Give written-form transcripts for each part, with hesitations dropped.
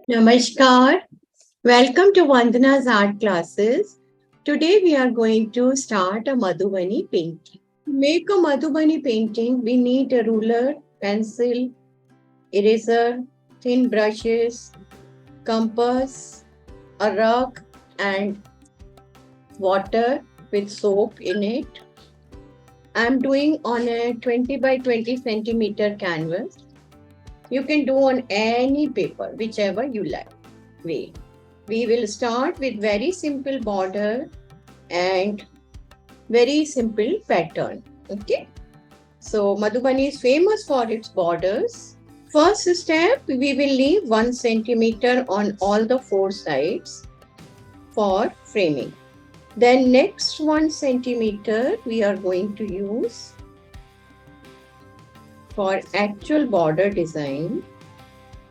Namaskar. Welcome to Vandana's art classes. Today we are going to start a Madhubani painting. To make a Madhubani painting, we need a ruler, pencil, eraser, thin brushes, compass, a rug, and water with soap in it. I'm doing on a 20 by 20 centimeter canvas. You can do on any paper, whichever you like. Way. We will start with very simple border and very simple pattern. Okay. So Madhubani is famous for its borders. First step, we will leave 1 centimeter on all the four sides for framing. Then next 1 centimeter we are going to use for actual border design.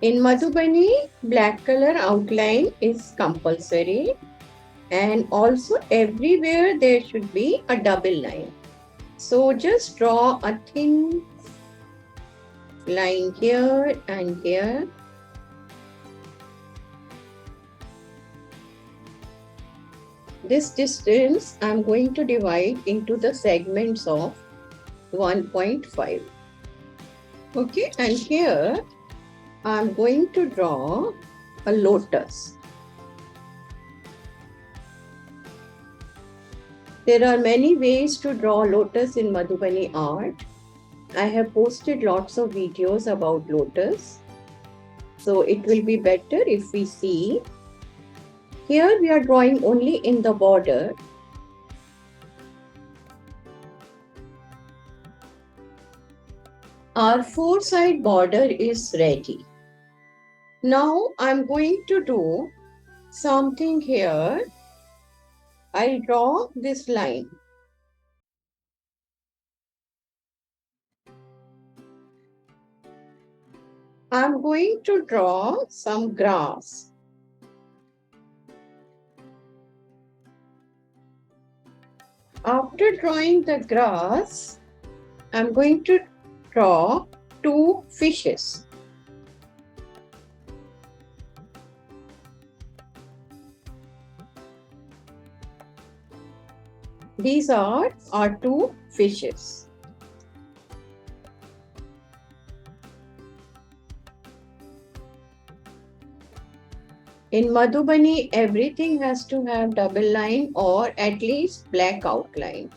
In Madhubani, black color outline is compulsory, and also everywhere there should be a double line. So just draw a thin line here and here. This distance I'm going to divide into the segments of 1.5. Okay, and here I'm going to draw a lotus. There are many ways to draw lotus in Madhubani art. I have posted lots of videos about lotus. So it will be better if we see. Here we are drawing only in the border. Our four-side border is ready. Now I'm going to do something here. I'll draw this line. I'm going to draw some grass. After drawing the grass, I'm going to draw two fishes. These are our two fishes. In Madhubani, everything has to have double line or at least black outline.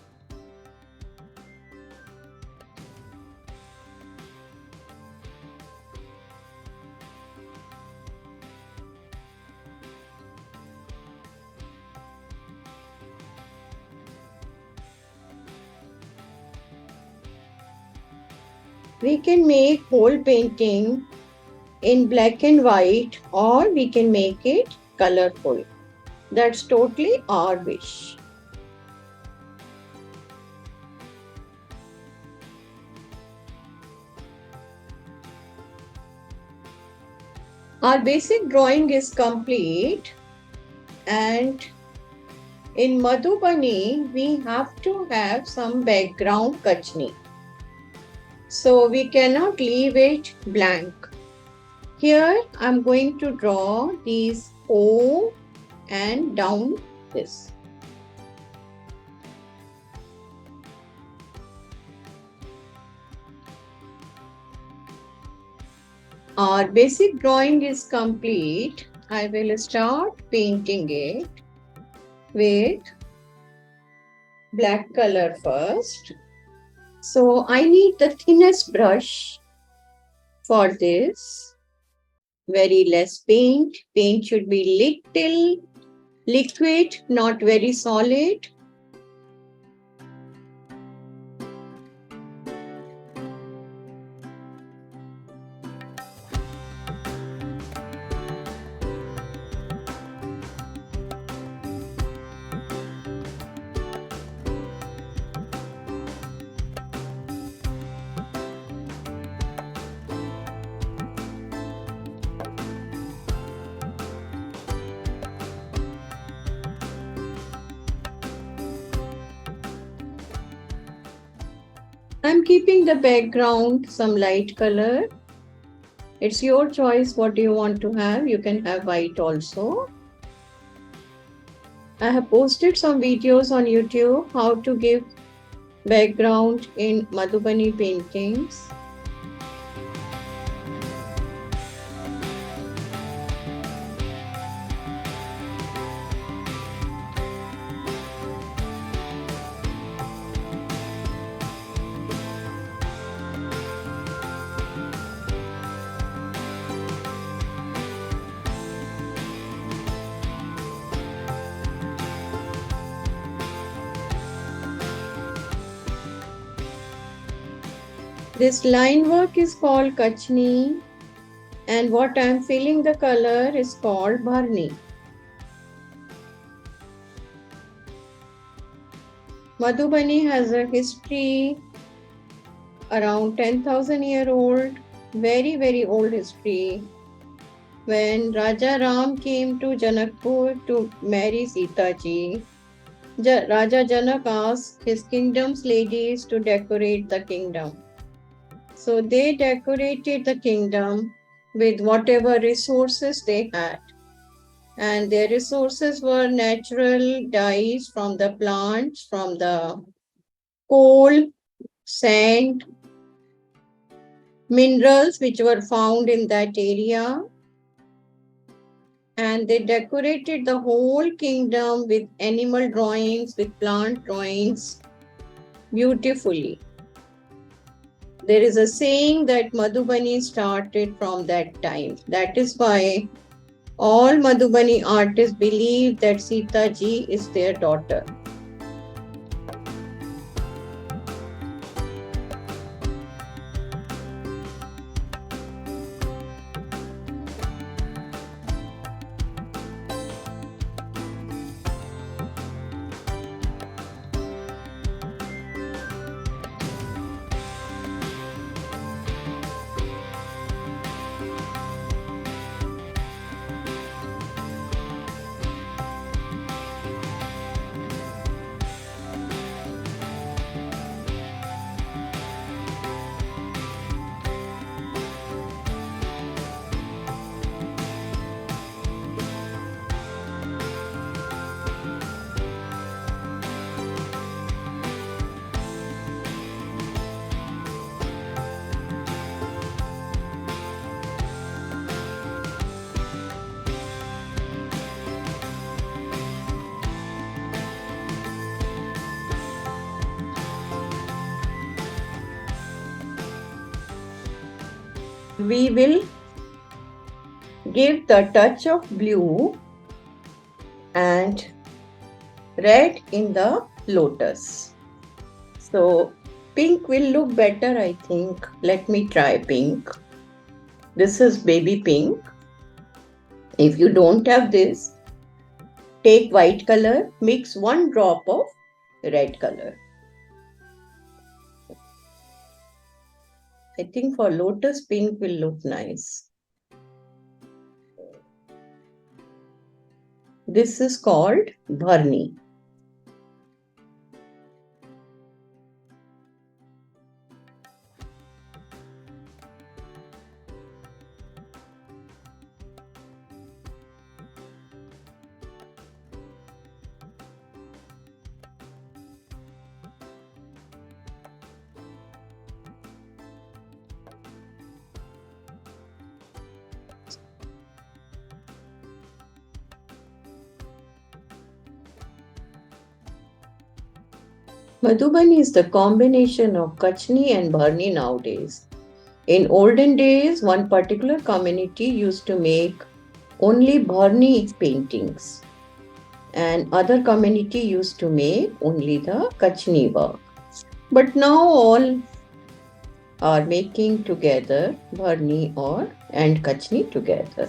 We can make whole painting in black and white, or we can make it colorful. That's totally our wish. Our basic drawing is complete, and in Madhubani we have to have some background kachni. So we cannot leave it blank. Here I'm going to draw these O and down this. Our basic drawing is complete. I will start painting it with black color first. So I need the thinnest brush for this. Very less paint. Paint should be little liquid, not very solid. I'm keeping the background some light color. It's your choice what do you want to have. You can have white also. I have posted some videos on YouTube how to give background in Madhubani paintings. This line work is called Kachni, and what I am filling the color is called Bharni. Madhubani has a history around 10,000-year-old, very, very old history. When Raja Ram came to Janakpur to marry Sita ji, Raja Janak asked his kingdom's ladies to decorate the kingdom. So they decorated the kingdom with whatever resources they had. And their resources were natural dyes from the plants, from the coal, sand, minerals which were found in that area. And they decorated the whole kingdom with animal drawings, with plant drawings beautifully. There is a saying that Madhubani started from that time. That is why all Madhubani artists believe that Sita ji is their daughter. We will give the touch of blue and red in the lotus. So pink will look better, I think. Let me try pink. This is baby pink. If you don't have this, take white color, mix 1 drop of red color. I think for lotus pink will look nice. This is called Bharni. Madhubani is the combination of Kachni and Bharni nowadays. In olden days, one particular community used to make only Bharni paintings, and other community used to make only the Kachni work. But now all are making together Bharni and Kachni together.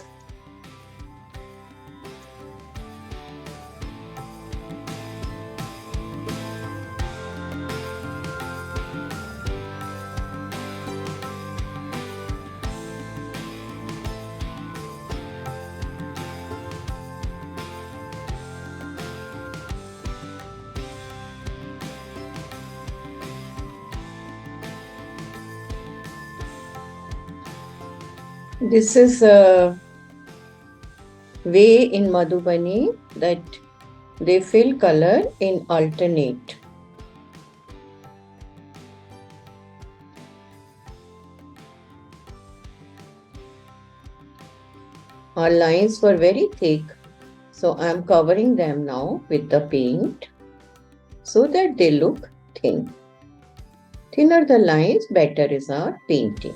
This is a way in Madhubani that they fill color in alternate. Our lines were very thick, so I am covering them now with the paint so that they look thin. Thinner the lines, better is our painting.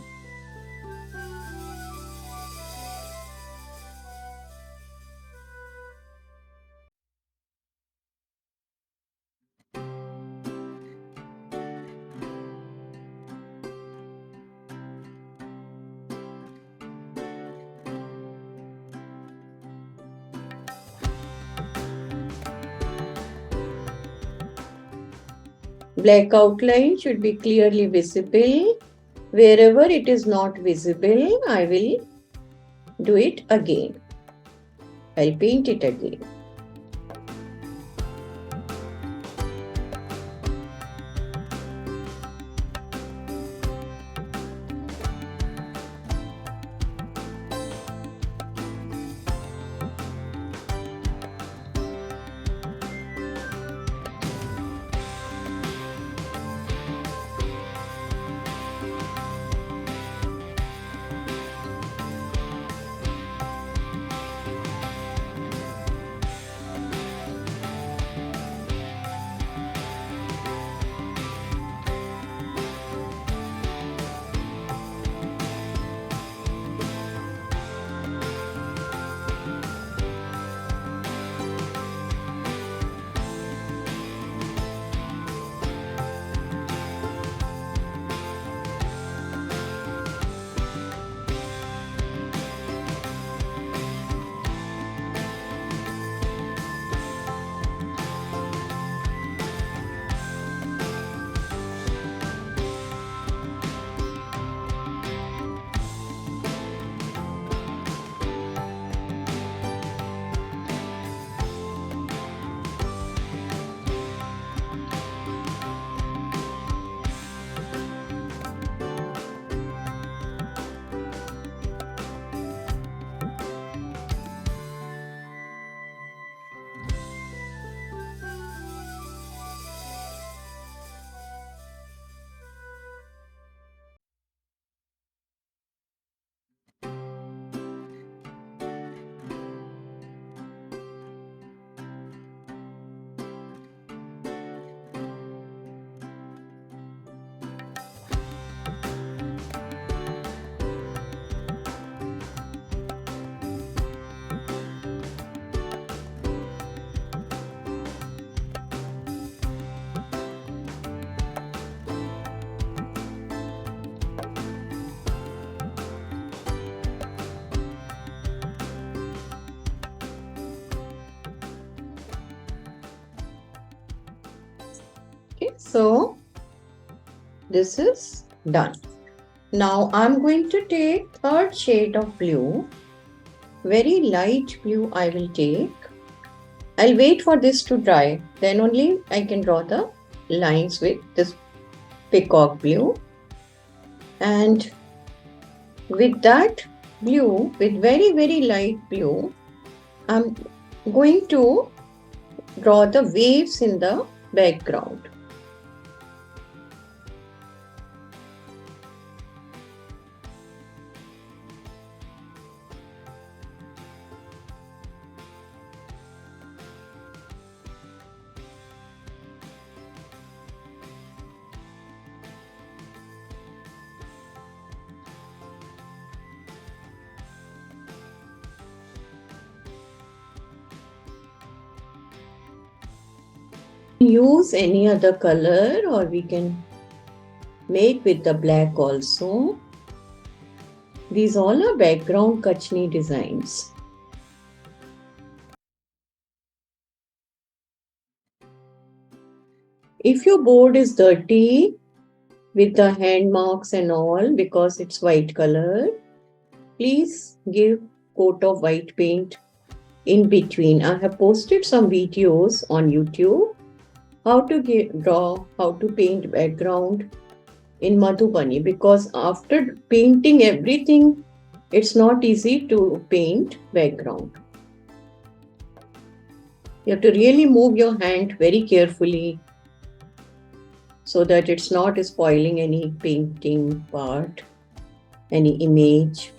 Black outline should be clearly visible. Wherever it is not visible, I will do it again. I'll paint it again. Okay, so this is done. Now I'm going to take third shade of blue. Very light blue I will take. I'll wait for this to dry. Then only I can draw the lines with this peacock blue. And with that blue, with very, very light blue, I'm going to draw the waves in the background. Use any other color or we can make with the black also. These all are background Kachni designs. If your board is dirty with the hand marks and all because it's white color, please give coat of white paint in between. I have posted some videos on YouTube how to draw, how to paint background in Madhubani, because after painting everything It's not easy to paint background. You have to really move your hand very carefully so that it's not spoiling any painting part, any image.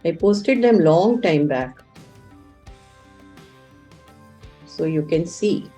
I posted them long time back, so you can see.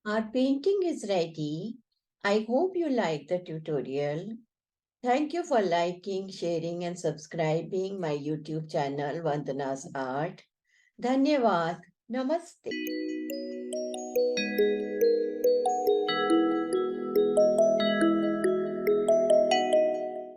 Our painting is ready. I hope you like the tutorial. Thank you for liking, sharing and subscribing my YouTube channel Vandana's Art. Dhanyavad. Namaste.